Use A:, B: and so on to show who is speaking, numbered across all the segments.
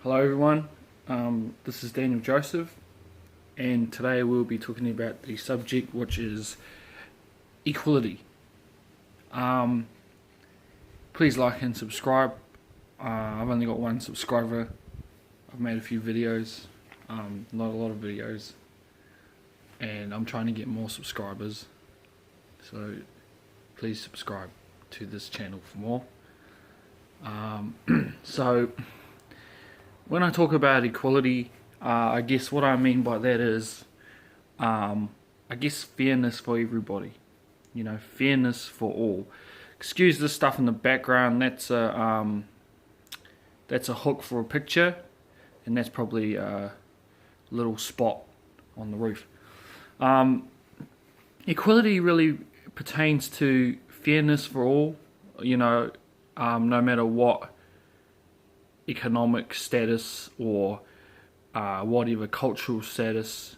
A: Hello everyone, this is Daniel Joseph, and today we'll be talking about the subject which is equality. Please like and subscribe. I've only got one subscriber. I've made a few videos, not a lot of videos, and I'm trying to get more subscribers, so please subscribe to this channel for more. So when I talk about equality, I guess what I mean by that is, I guess fairness for everybody. You know, fairness for all. Excuse this stuff in the background. That's a hook for a picture, and that's probably a little spot on the roof. Equality really pertains to fairness for all. You know, no matter what economic status or whatever cultural status.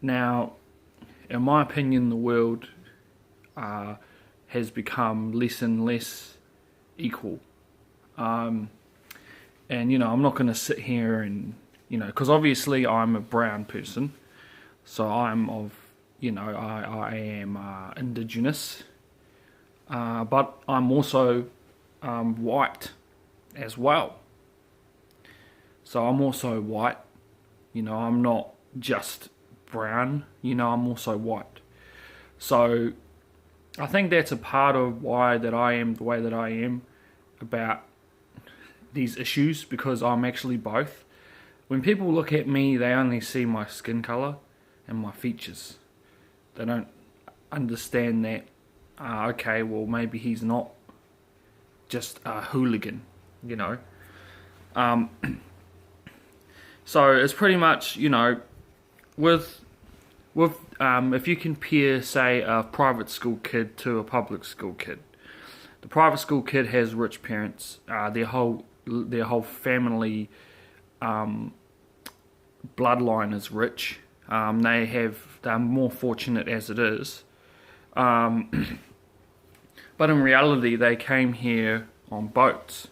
A: Now, in my opinion, the world has become less and less equal. And you know, I'm not going to sit here and, you know, because obviously I'm a brown person, so I'm of, you know, I am indigenous, but I'm also white as well. So I'm also white, you know, I'm not just brown, you know, I'm also white. So I think that's a part of why that I am the way that I am about these issues, because I'm actually both. When people look at me, they only see my skin color and my features. They don't understand that, okay, well maybe he's not just a hooligan, you know. So it's pretty much, you know, with if you compare, say, a private school kid to a public school kid, the private school kid has rich parents. Their whole family bloodline is rich. They're more fortunate as it is. But in reality, they came here on boats.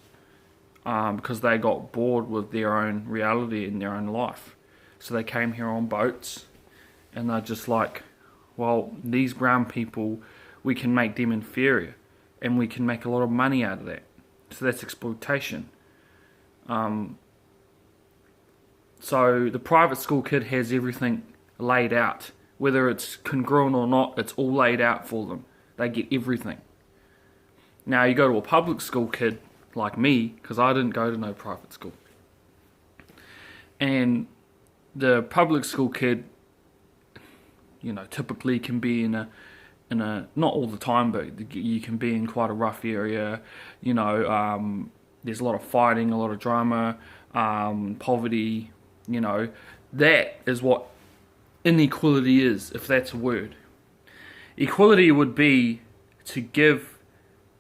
A: Because they got bored with their own reality in their own life. So they came here on boats, and they're just like, well, these brown people, we can make them inferior, and we can make a lot of money out of that. So that's exploitation. So the private school kid has everything laid out. Whether it's congruent or not, it's all laid out for them. They get everything. Now you go to a public school kid, like me, because I didn't go to no private school, and the public school kid, you know, typically can be in a not all the time, but you can be in quite a rough area. You know, there's a lot of fighting, a lot of drama, poverty. You know, that is what inequality is, if that's a word. Equality would be to give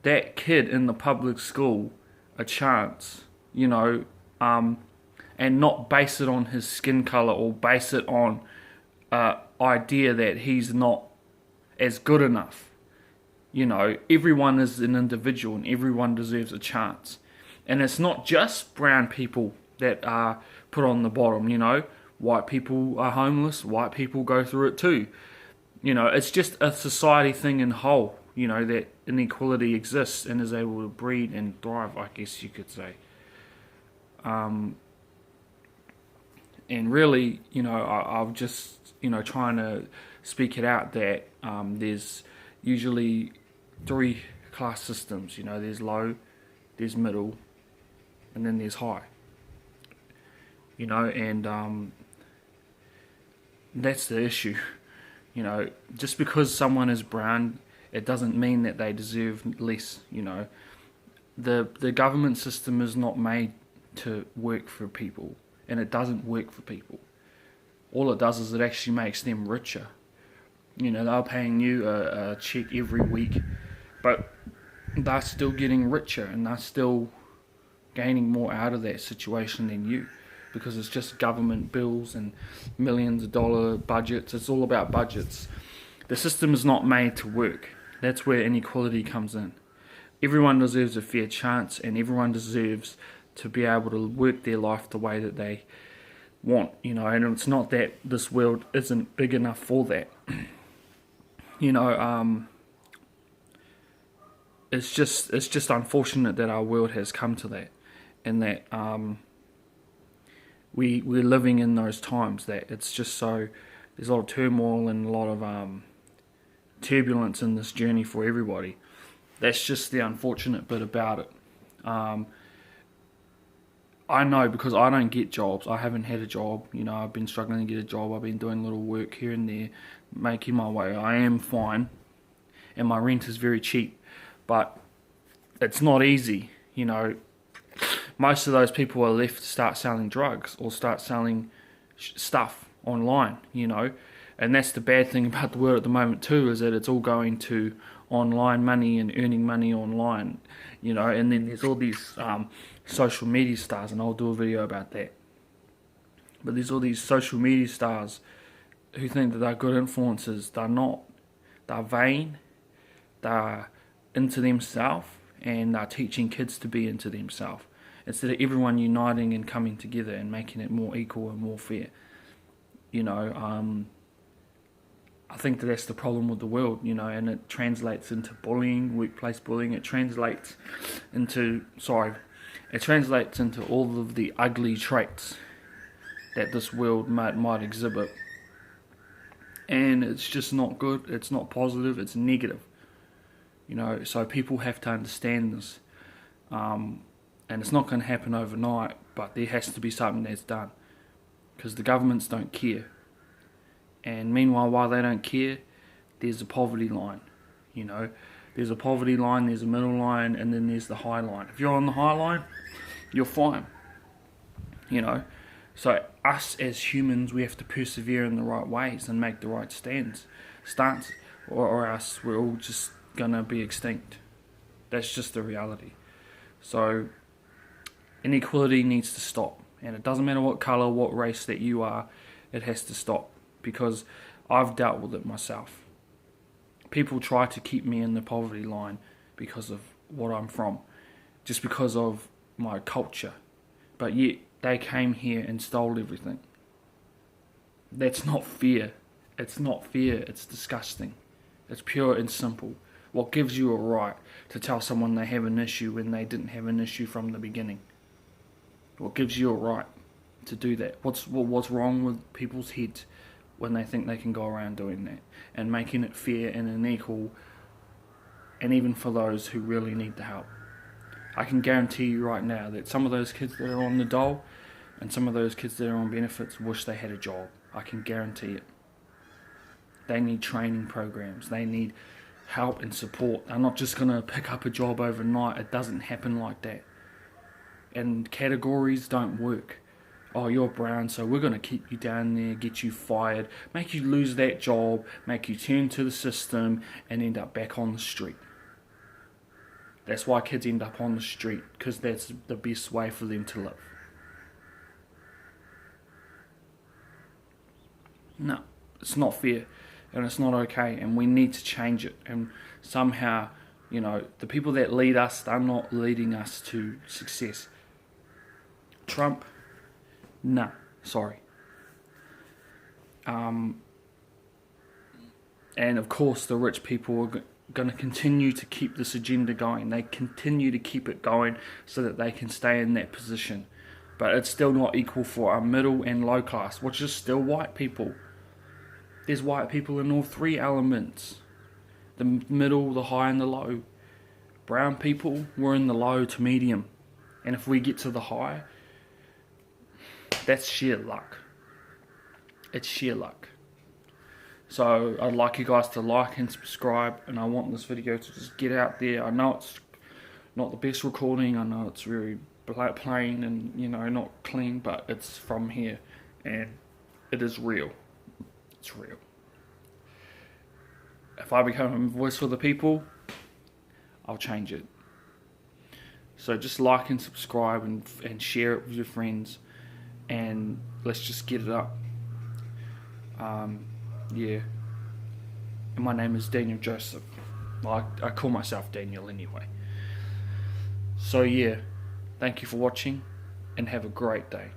A: that kid in the public school a chance, you know, and not base it on his skin color or base it on idea that he's not as good enough. You know, everyone is an individual and everyone deserves a chance. And it's not just brown people that are put on the bottom, you know. White people are homeless, white people go through it too. You know, it's just a society thing in whole, you know, that inequality exists and is able to breed and thrive, I guess you could say. And really, you know, I'm just, you know, trying to speak it out that there's usually three class systems. You know, there's low, there's middle, and then there's high. You know, and that's the issue. You know, just because someone is brown, it doesn't mean that they deserve less. You know, the government system is not made to work for people, and it doesn't work for people. All it does is it actually makes them richer. You know, they're paying you a check every week, but they're still getting richer, and they're still gaining more out of that situation than you, because it's just government bills and millions of dollar budgets. It's all about budgets. The system is not made to work. That's where inequality comes in. Everyone deserves a fair chance, and everyone deserves to be able to work their life the way that they want, and it's not that this world isn't big enough for that. It's just unfortunate that our world has come to that, and that we're living in those times that it's just so there's a lot of turmoil and a lot of turbulence in this journey for everybody. That's just the unfortunate bit about it. I know, because I don't get jobs. I haven't had a job. I've been struggling to get a job. I've been doing little work here and there, making my way. I am fine, and my rent is very cheap, but it's not easy. Most of those people are left to start selling drugs or start selling stuff online, and that's the bad thing about the world at the moment too, is that it's all going to online money and earning money online, and then there's all these social media stars, and I'll do a video about that. But there's all these social media stars who think that they're good influencers. They're not. They're vain. They're into themselves, and they're teaching kids to be into themselves instead of everyone uniting and coming together and making it more equal and more fair. I think that's the problem with the world, and it translates into bullying, workplace bullying. It translates into all of the ugly traits that this world might exhibit. And it's just not good, it's not positive, it's negative. So people have to understand this. And it's not going to happen overnight, but there has to be something that's done. Because the governments don't care. And meanwhile, while they don't care, there's a poverty line. There's a poverty line, there's a middle line, and then there's the high line. If you're on the high line, you're fine. So us as humans, we have to persevere in the right ways and make the right stance, or else we're all just gonna be extinct. That's just the reality. So inequality needs to stop, and it doesn't matter what colour, what race that you are, it has to stop, because I've dealt with it myself. People try to keep me in the poverty line because of what I'm from, just because of my culture, but yet they came here and stole everything. That's not fair. It's not fair. It's disgusting. It's pure and simple. What gives you a right to tell someone they have an issue when they didn't have an issue from the beginning? What gives you a right to do that? What's wrong with people's heads when they think they can go around doing that and making it fair and equal, and even for those who really need the help? I can guarantee you right now that some of those kids that are on the dole and some of those kids that are on benefits wish they had a job. I can guarantee it. They need training programs. They need help and support. They're not just going to pick up a job overnight. It doesn't happen like that. And categories don't work. Oh, you're brown, so we're going to keep you down there, get you fired, make you lose that job, make you turn to the system, and end up back on the street. That's why kids end up on the street, because that's the best way for them to live. No, it's not fair, and it's not okay, and we need to change it. And somehow, the people that lead us, they're not leading us to success. Trump, nah, sorry. And of course, the rich people are going to continue to keep this agenda going. They continue to keep it going so that they can stay in that position. But it's still not equal for our middle and low class, which is still white people. There's white people in all three elements. The middle, the high and the low. Brown people, we're in the low to medium. And if we get to the high, that's sheer luck. It's sheer luck. So I'd like you guys to like and subscribe, and I want this video to just get out there. I know it's not the best recording, I know it's very plain and not clean, but it's from here and it is real. It's real. If I become a voice for the people, I'll change it. So just like and subscribe and share it with your friends, and let's just get it up. Yeah. And my name is Daniel Joseph. Well, I call myself Daniel anyway. So yeah, Thank you for watching and have a great day.